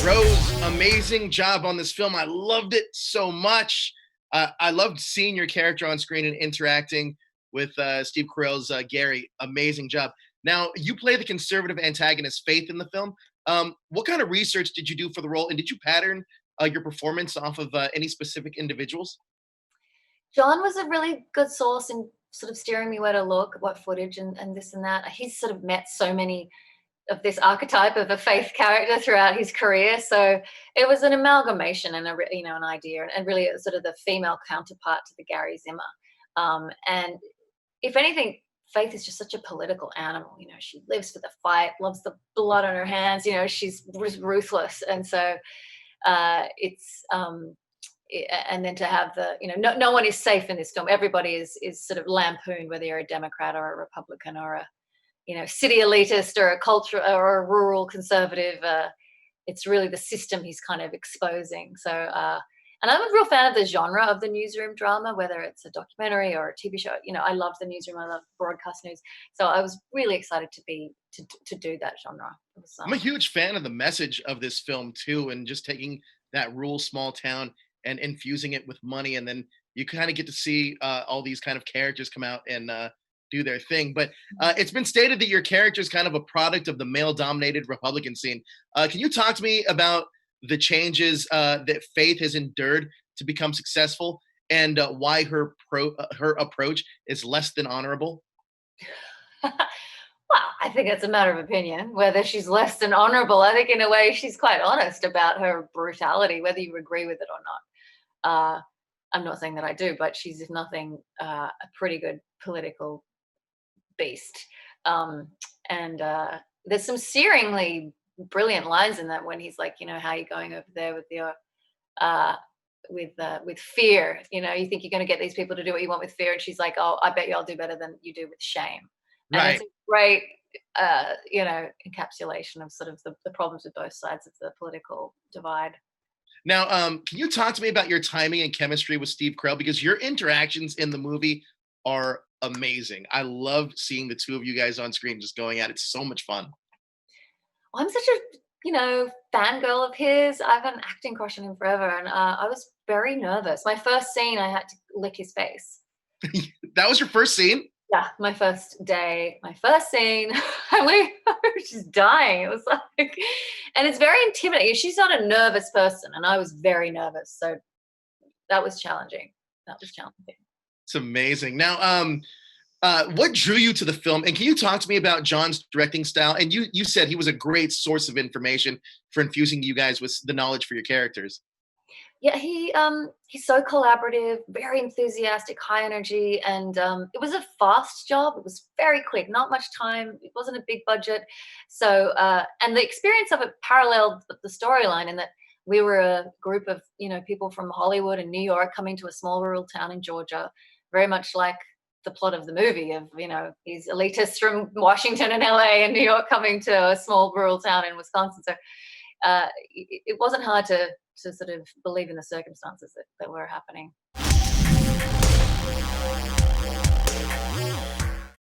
Rose, amazing job on this film. I loved it so much. I loved seeing your character on screen and interacting with Steve Carell's Gary. Amazing job. Now, you play the conservative antagonist Faith in the film. What kind of research did you do for the role, and did you pattern your performance off of any specific individuals? John was a really good source in sort of steering me where to look, what footage and this and that. He's sort of met so many of this archetype of a faith character throughout his career. So it was an amalgamation and an idea, and really it was sort of the female counterpart to the Gary Zimmer. And if anything, Faith is just such a political animal. She lives for the fight, loves the blood on her hands. She's ruthless, and so it's and then to have no one is safe in this film. Everybody is sort of lampooned, whether you're a Democrat or a Republican or a city elitist or a culture or a rural conservative. It's really the system he's kind of exposing. So, and I'm a real fan of the genre of the newsroom drama, whether it's a documentary or a TV show. I love the newsroom. I love broadcast news. So I was really excited to do that genre. It was, I'm a huge fan of the message of this film too, and just taking that rural small town and infusing it with money, and then you kind of get to see all these kind of characters come out and do their thing. But it's been stated that your character is kind of a product of the male-dominated Republican scene. Can you talk to me about the changes that Faith has endured to become successful, and why her approach is less than honorable? Well, I think it's a matter of opinion whether she's less than honorable. I think in a way she's quite honest about her brutality, whether you agree with it or not. I'm not saying that I do, but she's, if nothing, a pretty good political beast. And there's some searingly brilliant lines in that when he's like, how are you going over there with your with fear? You think you're going to get these people to do what you want with fear, and she's like, oh, I bet you I'll do better than you do with shame. And Right. it's a great encapsulation of sort of the problems with both sides of the political divide. Now, can you talk to me about your timing and chemistry with Steve Carell? Because your interactions in the movie are amazing. I love seeing the two of you guys on screen just going at it. It's so much fun. I'm such a fangirl of his. I've had an acting crush on him forever, and I was very nervous. My first scene, I had to lick his face. That was your first scene? Yeah, my first day, my first scene, and we were just dying. It was like, and it's very intimidating. She's not a nervous person, and I was very nervous, so that was challenging. That was challenging. It's amazing. Now, what drew you to the film? And can you talk to me about John's directing style? And you said he was a great source of information for infusing you guys with the knowledge for your characters. Yeah, he's so collaborative, very enthusiastic, high energy, and it was a fast job. It was very quick, not much time. It wasn't a big budget, so and the experience of it paralleled the storyline in that we were a group of people from Hollywood and New York coming to a small rural town in Georgia, very much like the plot of the movie of these elitists from Washington and LA and New York coming to a small rural town in Wisconsin. So it wasn't hard to sort of believe in the circumstances that were happening.